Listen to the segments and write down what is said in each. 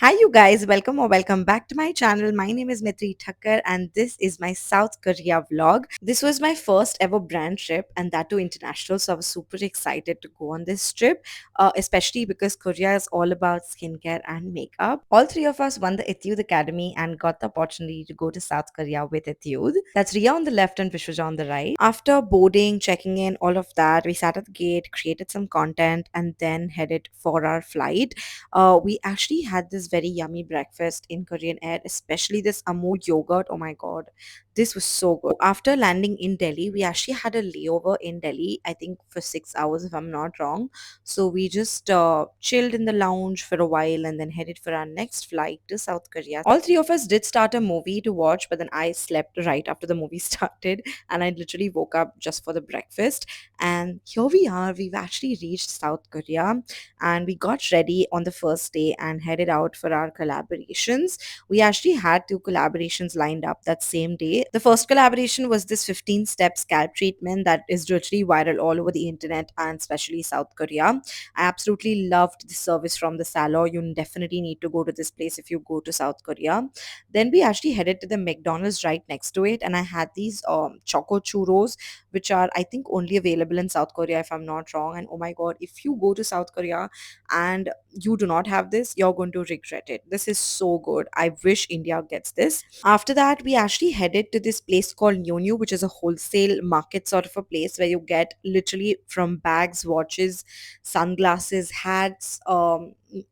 Hi, you guys. Welcome or welcome back to my channel. My name is Maitri Thakkar, and this is my South Korea vlog. This was my first ever brand trip, and that too international. So I was super excited to go on this trip, especially because Korea is all about skincare and makeup. All three of us won the Etude Academy and got the opportunity to go to South Korea with Etude. That's Ria on the left and Vishwaja on the right. After boarding, checking in, all of that, we sat at the gate, created some content, and then headed for our flight. We actually had this very yummy breakfast in Korean Air, especially this Amore yogurt. Oh my god, this was so good. After landing in Delhi, we actually had a layover in Delhi, I think for 6 hours, if I'm not wrong. So we just chilled in the lounge for a while and then headed for our next flight to South Korea. All three of us did start a movie to watch, but then I slept right after the movie started and I literally woke up just for the breakfast. And here we are, we've actually reached South Korea and we got ready on the first day and headed out for our collaborations. We actually had two collaborations lined up that same day. The first collaboration was this 15 step scalp treatment that is literally viral all over the internet and especially South Korea. I absolutely loved the service from the salon. You definitely need to go to this place if you go to South Korea. Then we actually headed to the McDonald's right next to it, and I had these choco churros, which are I think only available in South Korea if I'm not wrong. And oh my god, if you go to South Korea and you do not have this, you're going to regret it. This is so good. I wish India gets this. After that, we actually headed to this place called Nyonyu, which is a wholesale market sort of a place where you get literally from bags, watches, sunglasses, hats,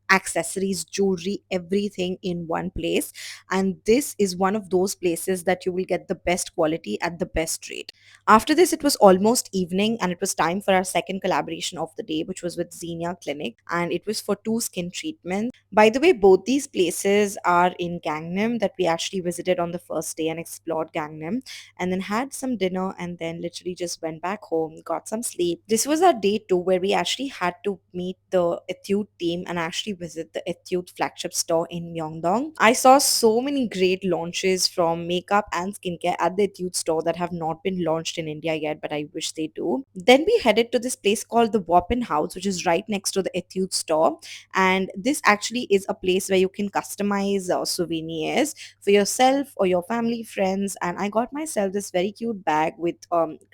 accessories, jewelry, everything in one place. And this is one of those places that you will get the best quality at the best rate. After this, it was almost evening and it was time for our second collaboration of the day, which was with Xenia Clinic, and it was for two skin treatments. By the way, both these places are in Gangnam that we actually visited on the first day and explored Gangnam and then had some dinner and then literally just went back home, got some sleep. This was our day two where we actually had to meet the Etude team and actually visit the Etude flagship store in Myeongdong. I saw so many great launches from makeup and skincare at the Etude store that have not been launched in India yet, but I wish they do. Then we headed to this place called the Wappen House, which is right next to the Etude store. And this actually is a place where you can customize souvenirs for yourself or your family, friends. And I got myself this very cute bag with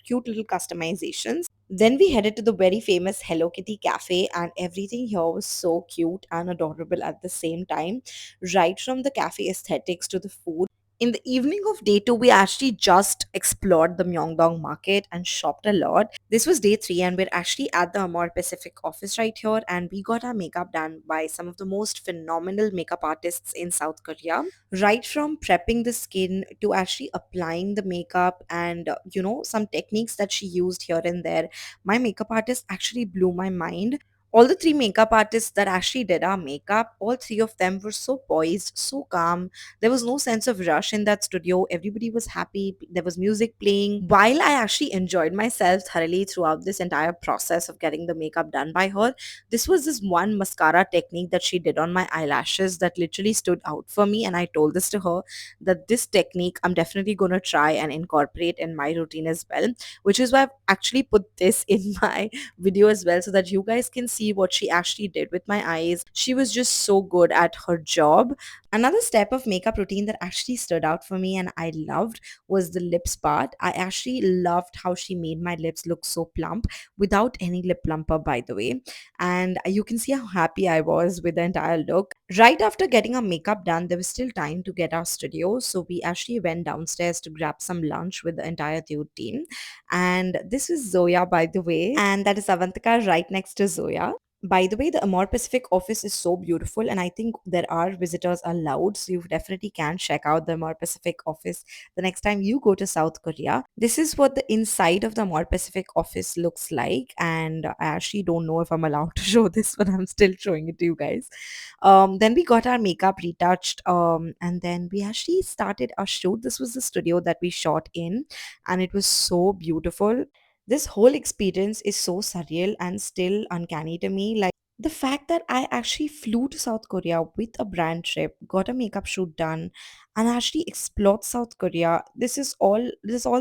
cute little customizations. Then we headed to the very famous Hello Kitty cafe, and everything here was so cute and adorable at the same time, right from the cafe aesthetics to the food. In the evening of day two, we actually just explored the Myeongdong market and shopped a lot. This was day three, and we're actually at the Amore Pacific office right here, and we got our makeup done by some of the most phenomenal makeup artists in South Korea. Right from prepping the skin to actually applying the makeup and some techniques that she used here and there, my makeup artist actually blew my mind. All the three makeup artists that actually did our makeup, all three of them were so poised, so calm. There was no sense of rush in that studio. Everybody was happy. There was music playing. While I actually enjoyed myself thoroughly throughout this entire process of getting the makeup done by her, this was this one mascara technique that she did on my eyelashes that literally stood out for me. And I told this to her that this technique I'm definitely going to try and incorporate in my routine as well, which is why I've actually put this in my video as well so that you guys can see what she actually did with my eyes. She was just so good at her job. Another step of makeup routine that actually stood out for me and I loved was the lips part. I actually loved how she made my lips look so plump without any lip plumper, by the way. And you can see how happy I was with the entire look. Right after getting our makeup done, there was still time to get our studio. So we actually went downstairs to grab some lunch with the entire Dude team. And this is Zoya, by the way. And that is Avantika right next to Zoya. By the way, the Amore Pacific office is so beautiful, and I think there are visitors allowed. So you definitely can check out the Amore Pacific office the next time you go to South Korea. This is what the inside of the Amore Pacific office looks like, and I actually don't know if I'm allowed to show this, but I'm still showing it to you guys. Then we got our makeup retouched, and then we actually started our shoot. This was the studio that we shot in, and it was so beautiful. This whole experience is so surreal and still uncanny to me. Like the fact that I actually flew to South Korea with a brand trip, got a makeup shoot done, and actually explored South Korea. This all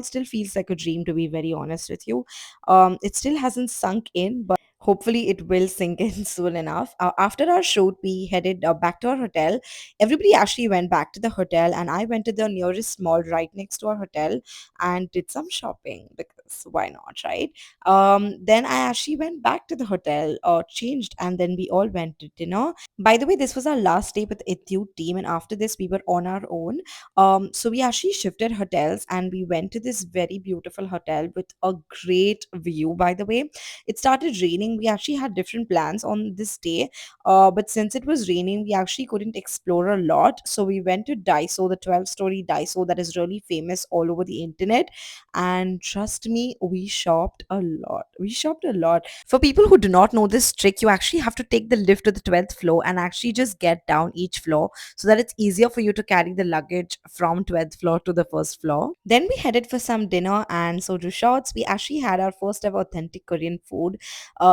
still feels like a dream, to be very honest with you. It still hasn't sunk in, Hopefully, it will sink in soon enough. After our shoot, we headed back to our hotel. Everybody actually went back to the hotel, and I went to the nearest mall right next to our hotel and did some shopping because why not, right? Then I actually went back to the hotel, changed, and then we all went to dinner. By the way, this was our last day with Etude team, and after this, we were on our own. So we actually shifted hotels, and we went to this very beautiful hotel with a great view. By the way, it started raining. We actually had different plans on this day, but since it was raining, we actually couldn't explore a lot. So we went to Daiso, the 12-story Daiso that is really famous all over the internet. And trust me, we shopped a lot. We shopped a lot. For people who do not know this trick, you actually have to take the lift to the 12th floor and actually just get down each floor so that it's easier for you to carry the luggage from 12th floor to the first floor. Then we headed for some dinner and soju shots. We actually had our first ever authentic Korean food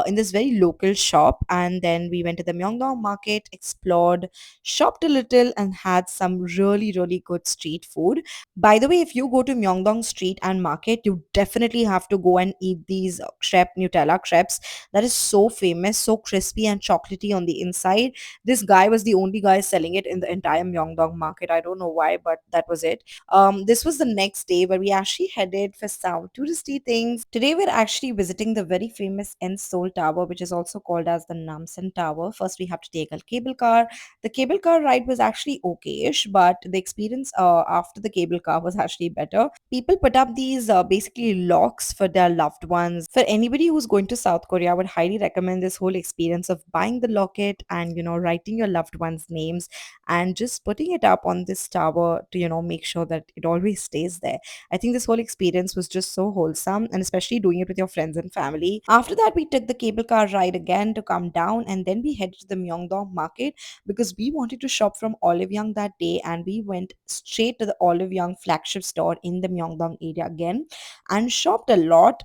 in this very local shop. And then we went to the Myeongdong market, explored, shopped a little, and had some really, really good street food. By the way, if you go to Myeongdong Street and Market, you definitely have to go and eat these crepe, Nutella crepes. That is so famous, so crispy and chocolatey on the inside. This guy was the only guy selling it in the entire Myeongdong Market. I don't know why, but that was it. This was the next day where we actually headed for some touristy things. Today, we're actually visiting the very famous Seoul Tower, which is also called as the Namsan Tower. First, we have to take a cable car. The cable car ride was actually okay-ish, but the experience after the cable car was actually better. People put up these basically locks for their loved ones. For anybody who's going to South Korea, I would highly recommend this whole experience of buying the locket and writing your loved ones' names and just putting it up on this tower to make sure that it always stays there. I think this whole experience was just so wholesome, and especially doing it with your friends and family. After that, we took the cable car ride again to come down, and then we headed to the Myeongdong market because we wanted to shop from Olive Young that day, and we went straight to the Olive Young flagship store in the Myeongdong area again and shopped a lot.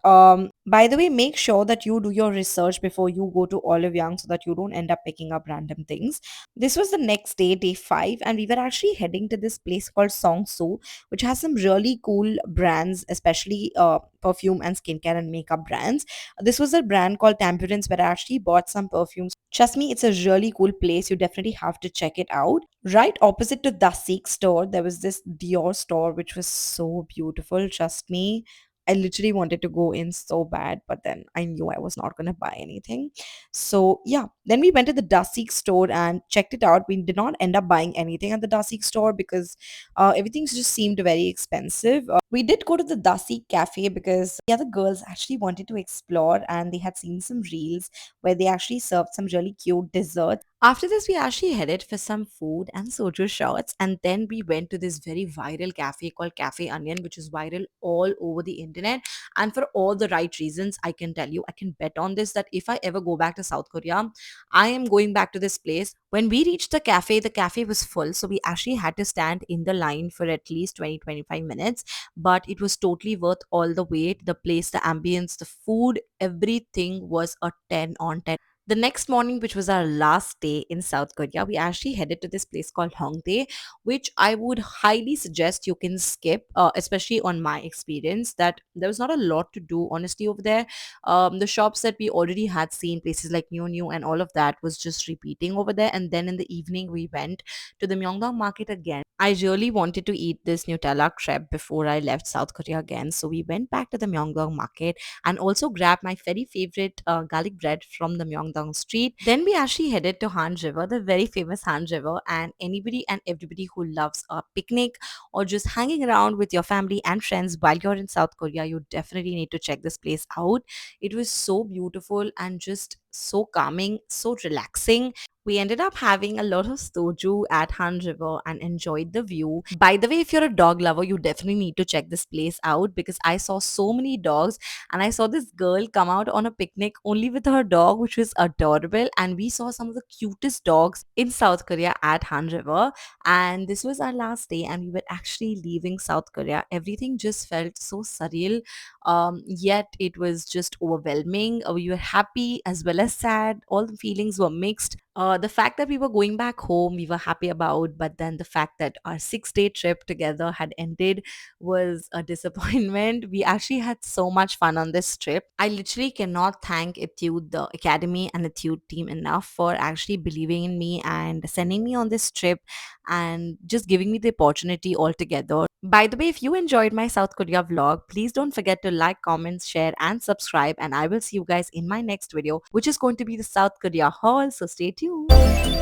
By the way, make sure that you do your research before you go to Olive Young so that you don't end up picking up random things. This was the next day, day 5, and we were actually heading to this place called Songsu, which has some really cool brands, especially perfume and skincare and makeup brands. This was a brand called Tamburins where I actually bought some perfumes. Trust me, it's a really cool place. You definitely have to check it out. Right opposite to the Seek store, there was this Dior store which was so beautiful. Trust me, I literally wanted to go in so bad, but then I knew I was not going to buy anything. So, yeah, then we went to the Dasik store and checked it out. We did not end up buying anything at the Dasik store because everything just seemed very expensive. We did go to the Dasik cafe because the other girls actually wanted to explore and they had seen some reels where they actually served some really cute desserts. After this, we actually headed for some food and soju shots, and then we went to this very viral cafe called Cafe Onion, which is viral all over the internet. And for all the right reasons, I can tell you, I can bet on this that if I ever go back to South Korea, I am going back to this place. When we reached the cafe was full, so we actually had to stand in the line for at least 20-25 minutes. But it was totally worth all the wait. The place, the ambience, the food, everything was a 10 on 10. The next morning, which was our last day in South Korea, we actually headed to this place called Hongdae, which I would highly suggest you can skip, especially on my experience, that there was not a lot to do, honestly, over there. The shops that we already had seen, places like New New and all of that, was just repeating over there. And then in the evening, we went to the Myeongdong market again. I really wanted to eat this Nutella crepe before I left South Korea again. So we went back to the Myeongdong market and also grabbed my very favorite garlic bread from the Myeongdong street. Then we actually headed to Han River, the very famous Han River, and anybody and everybody who loves a picnic or just hanging around with your family and friends while you're in South Korea, you definitely need to check this place out. It was so beautiful and just so calming, so relaxing. We ended up having a lot of soju at Han River and enjoyed the view. By the way, if you're a dog lover, you definitely need to check this place out because I saw so many dogs and I saw this girl come out on a picnic only with her dog, which was adorable. And we saw some of the cutest dogs in South Korea at Han River. And this was our last day, and we were actually leaving South Korea. Everything just felt so surreal, yet it was just overwhelming. We were happy as well less sad. All the feelings were mixed. The fact that we were going back home, we were happy about, but then the fact that our 6 day trip together had ended was a disappointment. We actually had so much fun on this trip. I literally cannot thank Etude, the academy, and Etude team enough for actually believing in me and sending me on this trip and just giving me the opportunity altogether. By the way, if you enjoyed my South Korea vlog, please don't forget to like, comment, share, and subscribe. And I will see you guys in my next video, which is going to be the South Korea haul. So stay tuned.